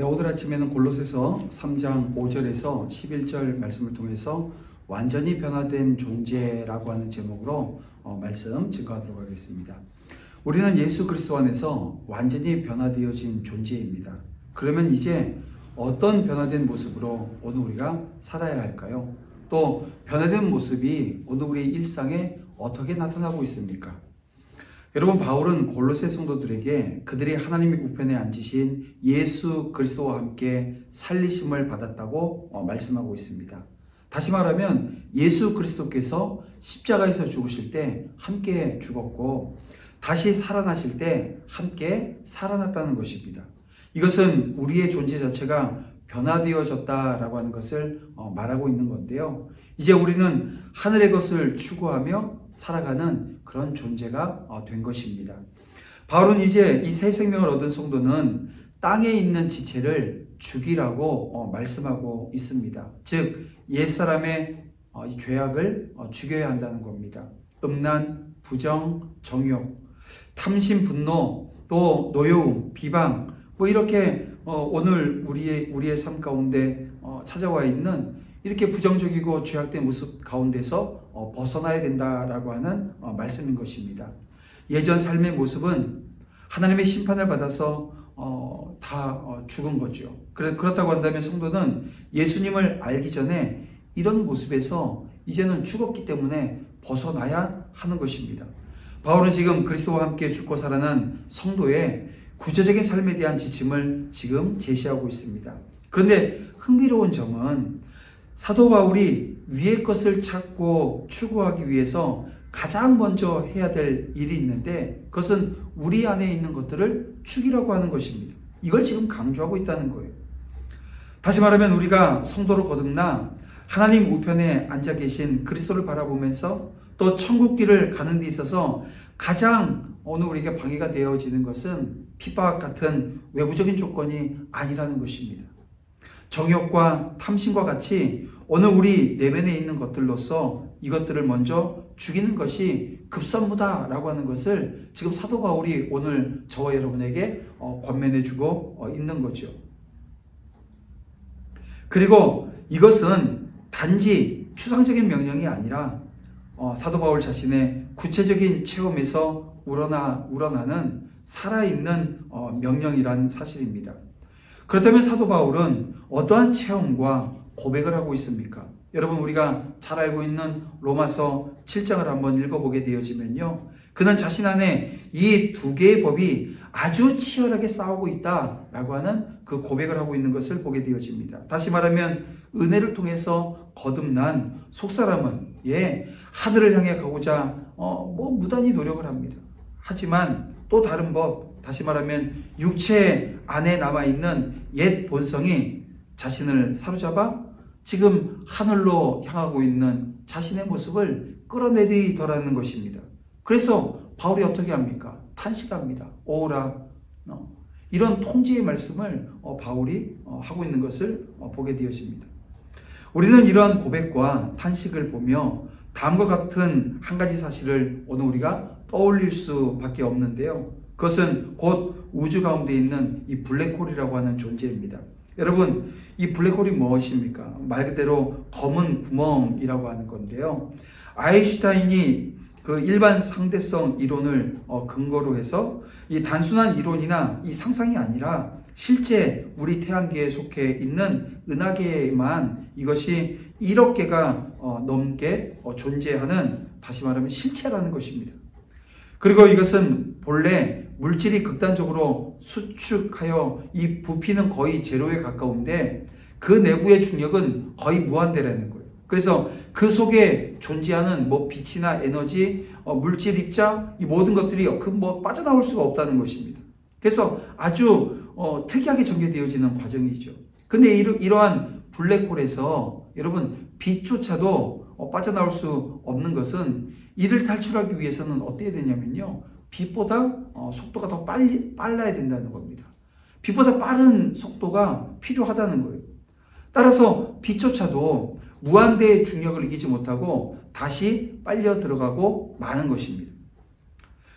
네, 오늘 아침에는 골로새서 3장 5절에서 11절 말씀을 통해서 완전히 변화된 존재라고 하는 제목으로 말씀 증거하도록 하겠습니다. 우리는 예수 그리스도 안에서 완전히 변화되어진 존재입니다. 그러면 이제 어떤 변화된 모습으로 오늘 우리가 살아야 할까요? 또 변화된 모습이 오늘 우리 일상에 어떻게 나타나고 있습니까? 여러분, 바울은 골로새 성도들에게 그들이 하나님의 우편에 앉으신 예수 그리스도와 함께 살리심을 받았다고 말씀하고 있습니다. 다시 말하면 예수 그리스도께서 십자가에서 죽으실 때 함께 죽었고 다시 살아나실 때 함께 살아났다는 것입니다. 이것은 우리의 존재 자체가 변화되어졌다라고 하는 것을 말하고 있는 건데요. 이제 우리는 하늘의 것을 추구하며 살아가는 그런 존재가 된 것입니다. 바울은 이제 이 새 생명을 얻은 성도는 땅에 있는 지체를 죽이라고 말씀하고 있습니다. 즉 옛사람의 이 죄악을 죽여야 한다는 겁니다. 음란, 부정, 정욕, 탐심, 분노, 또 노여움, 비방, 이렇게 오늘 우리의 삶 가운데 찾아와 있는 이렇게 부정적이고 죄악된 모습 가운데서 벗어나야 된다라고 하는 말씀인 것입니다. 예전 삶의 모습은 하나님의 심판을 받아서 다 죽은 거죠. 그렇다고 한다면 성도는 예수님을 알기 전에 이런 모습에서 이제는 죽었기 때문에 벗어나야 하는 것입니다. 바울은 지금 그리스도와 함께 죽고 살아난 성도의 구체적인 삶에 대한 지침을 지금 제시하고 있습니다. 그런데 흥미로운 점은 사도 바울이 위의 것을 찾고 추구하기 위해서 가장 먼저 해야 될 일이 있는데 그것은 우리 안에 있는 것들을 죽이라고 하는 것입니다. 이걸 지금 강조하고 있다는 거예요. 다시 말하면 우리가 성도로 거듭나 하나님 우편에 앉아 계신 그리스도를 바라보면서 또 천국길을 가는 데 있어서 가장 오늘 우리에게 방해가 되어지는 것은 핍박 같은 외부적인 조건이 아니라는 것입니다. 정욕과 탐심과 같이 오늘 우리 내면에 있는 것들로서 이것들을 먼저 죽이는 것이 급선무다라고 하는 것을 지금 사도 바울이 오늘 저와 여러분에게 권면해주고 있는 거죠. 그리고 이것은 단지 추상적인 명령이 아니라 사도 바울 자신의 구체적인 체험에서 우러나는 살아있는 명령이란 사실입니다. 그렇다면 사도 바울은 어떠한 체험과 고백을 하고 있습니까? 여러분, 우리가 잘 알고 있는 로마서 7장을 한번 읽어보게 되어지면요, 그는 자신 안에 이 두 개의 법이 아주 치열하게 싸우고 있다라고 하는 그 고백을 하고 있는 것을 보게 되어집니다. 다시 말하면 은혜를 통해서 거듭난 속사람은 하늘을 향해 가고자 무단히 노력을 합니다. 하지만 또 다른 법, 다시 말하면 육체 안에 남아있는 옛 본성이 자신을 사로잡아 지금 하늘로 향하고 있는 자신의 모습을 끌어내리더라는 것입니다. 그래서 바울이 어떻게 합니까? 탄식합니다. 오라. 이런 통지의 말씀을 바울이 하고 있는 것을 보게 되어집니다. 우리는 이러한 고백과 탄식을 보며 다음과 같은 한 가지 사실을 오늘 우리가 떠올릴 수밖에 없는데요. 그것은 곧 우주 가운데 있는 이 블랙홀이라고 하는 존재입니다. 여러분, 이 블랙홀이 무엇입니까? 말 그대로 검은 구멍이라고 하는 건데요. 아인슈타인이 그 일반 상대성 이론을 근거로 해서 이 단순한 이론이나 이 상상이 아니라 실제 우리 태양계에 속해 있는 은하계에만 이것이 1억 개가 넘게 존재하는, 다시 말하면 실체라는 것입니다. 그리고 이것은 본래 물질이 극단적으로 수축하여 이 부피는 거의 제로에 가까운데 그 내부의 중력은 거의 무한대라는 거예요. 그래서 그 속에 존재하는 빛이나 에너지, 물질 입자, 이 모든 것들이 빠져나올 수가 없다는 것입니다. 그래서 아주 특이하게 전개되어지는 과정이죠. 근데 이러한 블랙홀에서 여러분, 빛조차도 빠져나올 수 없는 것은 이를 탈출하기 위해서는 어떻게 되냐면요, 빛보다 속도가 더 빨라야 된다는 겁니다. 빛보다 빠른 속도가 필요하다는 거예요. 따라서 빛조차도 무한대의 중력을 이기지 못하고 다시 빨려 들어가고 마는 것입니다.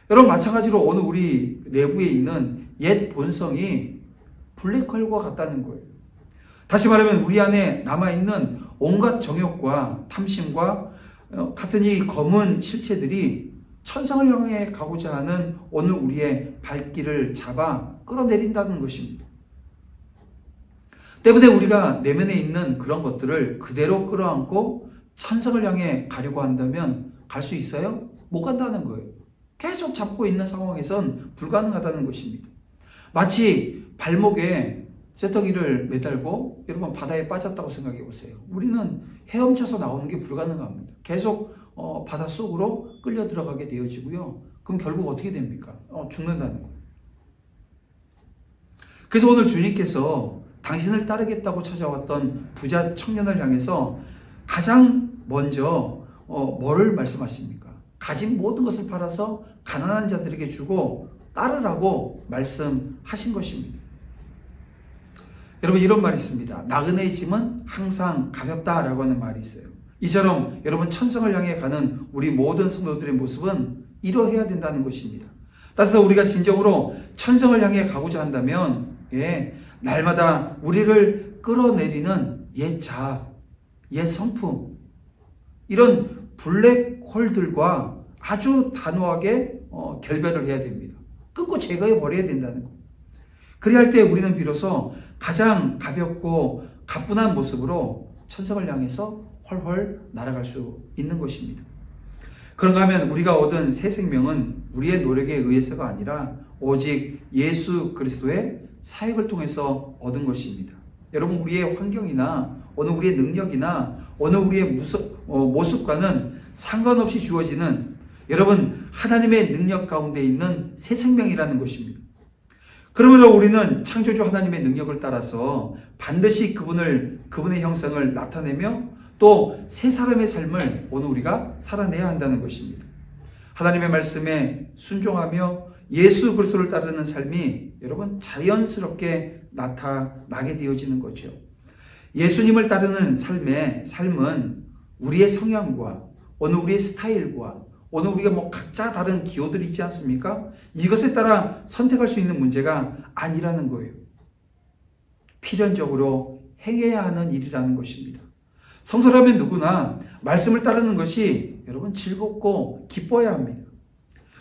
여러분, 마찬가지로 오늘 우리 내부에 있는 옛 본성이 블랙홀과 같다는 거예요. 다시 말하면 우리 안에 남아있는 온갖 정욕과 탐심과 같은 이 검은 실체들이 천상을 향해 가고자 하는 오늘 우리의 발길을 잡아 끌어내린다는 것입니다. 때문에 우리가 내면에 있는 그런 것들을 그대로 끌어안고 천상을 향해 가려고 한다면 갈 수 있어요? 못 간다는 거예요. 계속 잡고 있는 상황에선 불가능하다는 것입니다. 마치 발목에 쇠터기를 매달고 여러분 바다에 빠졌다고 생각해 보세요. 우리는 헤엄쳐서 나오는 게 불가능합니다. 계속 바닷속으로 끌려 들어가게 되어지고요. 그럼 결국 어떻게 됩니까? 죽는다는 거예요. 그래서 오늘 주님께서 당신을 따르겠다고 찾아왔던 부자 청년을 향해서 가장 먼저 뭐를 말씀하십니까? 가진 모든 것을 팔아서 가난한 자들에게 주고 따르라고 말씀하신 것입니다. 여러분, 이런 말이 있습니다. 나그네의 짐은 항상 가볍다라고 하는 말이 있어요. 이처럼 여러분, 천성을 향해 가는 우리 모든 성도들의 모습은 이러해야 된다는 것입니다. 따라서 우리가 진정으로 천성을 향해 가고자 한다면 날마다 우리를 끌어내리는 옛 자아, 옛 성품, 이런 블랙홀들과 아주 단호하게 결별을 해야 됩니다. 끊고 제거해 버려야 된다는 것. 그래야 할 때 우리는 비로소 가장 가볍고 가뿐한 모습으로 천성을 향해서 훨훨 날아갈 수 있는 것입니다. 그런가 하면 우리가 얻은 새 생명은 우리의 노력에 의해서가 아니라 오직 예수 그리스도의 사역을 통해서 얻은 것입니다. 여러분, 우리의 환경이나 어느 우리의 능력이나 어느 우리의 모습과는 상관없이 주어지는 여러분 하나님의 능력 가운데 있는 새 생명이라는 것입니다. 그러므로 우리는 창조주 하나님의 능력을 따라서 반드시 그분의 형상을 나타내며 또 새 사람의 삶을 오늘 우리가 살아내야 한다는 것입니다. 하나님의 말씀에 순종하며 예수 그리스도를 따르는 삶이 여러분 자연스럽게 나타나게 되어지는 거죠. 예수님을 따르는 삶은 우리의 성향과 어느 우리의 스타일과 어느 우리가 각자 다른 기호들이 있지 않습니까? 이것에 따라 선택할 수 있는 문제가 아니라는 거예요. 필연적으로 행해야 하는 일이라는 것입니다. 성도라면 누구나 말씀을 따르는 것이 여러분 즐겁고 기뻐야 합니다.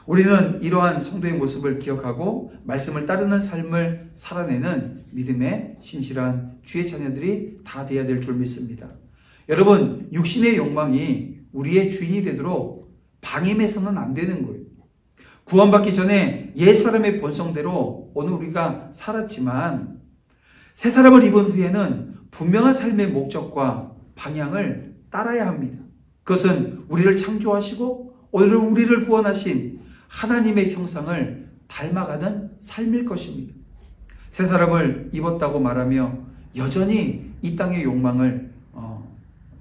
우리는 이러한 성도의 모습을 기억하고 말씀을 따르는 삶을 살아내는 믿음의 신실한 주의 자녀들이 다 되어야 될 줄 믿습니다. 여러분, 육신의 욕망이 우리의 주인이 되도록 방임해서는 안 되는 거예요. 구원받기 전에 옛사람의 본성대로 오늘 우리가 살았지만 새 사람을 입은 후에는 분명한 삶의 목적과 방향을 따라야 합니다. 그것은 우리를 창조하시고 오늘 우리를 구원하신 하나님의 형상을 닮아가는 삶일 것입니다. 새 사람을 입었다고 말하며 여전히 이 땅의 욕망을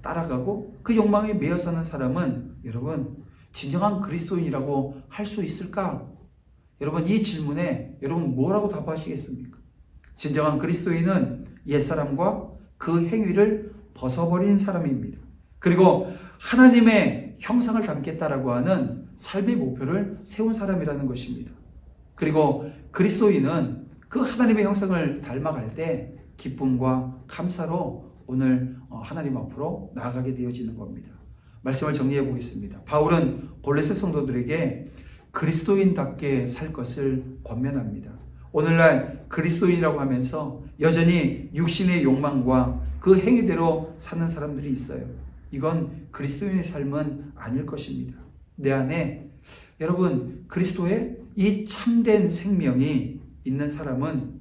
따라가고 그 욕망에 매여 사는 사람은 여러분 진정한 그리스도인이라고 할 수 있을까? 여러분, 이 질문에 여러분 뭐라고 답하시겠습니까? 진정한 그리스도인은 옛사람과 그 행위를 벗어버린 사람입니다. 그리고 하나님의 형상을 담겠다라고 하는 삶의 목표를 세운 사람이라는 것입니다. 그리고 그리스도인은 그 하나님의 형상을 닮아갈 때 기쁨과 감사로 오늘 하나님 앞으로 나아가게 되어지는 겁니다. 말씀을 정리해 보겠습니다. 바울은 골로새 성도들에게 그리스도인답게 살 것을 권면합니다. 오늘날 그리스도인이라고 하면서 여전히 육신의 욕망과 그 행위대로 사는 사람들이 있어요. 이건 그리스도인의 삶은 아닐 것입니다. 내 안에 여러분 그리스도의 이 참된 생명이 있는 사람은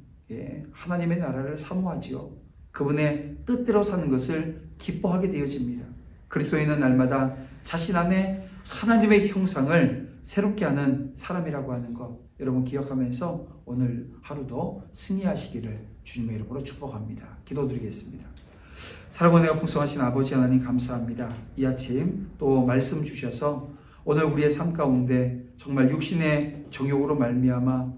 하나님의 나라를 사모하지요. 그분의 뜻대로 사는 것을 기뻐하게 되어집니다. 그리스도인은 날마다 자신 안에 하나님의 형상을 새롭게 하는 사람이라고 하는 것 여러분 기억하면서 오늘 하루도 승리하시기를 주님의 이름으로 축복합니다. 기도드리겠습니다. 사랑과 은혜가 풍성하신 아버지 하나님 감사합니다. 이 아침 또 말씀 주셔서 오늘 우리의 삶 가운데 정말 육신의 정욕으로 말미암아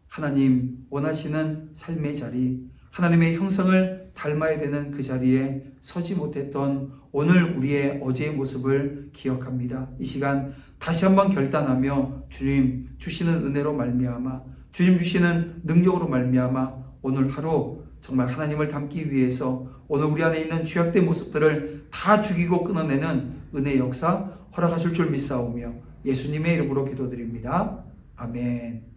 하나님 원하시는 삶의 자리 하나님의 형상을 닮아야 되는 그 자리에 서지 못했던 오늘 우리의 어제의 모습을 기억합니다. 이 시간 다시 한번 결단하며 주님 주시는 은혜로 말미암아 주님 주시는 능력으로 말미암아 오늘 하루 정말 하나님을 닮기 위해서 오늘 우리 안에 있는 죄악된 모습들을 다 죽이고 끊어내는 은혜의 역사 허락하실 줄 믿사오며 예수님의 이름으로 기도드립니다. 아멘.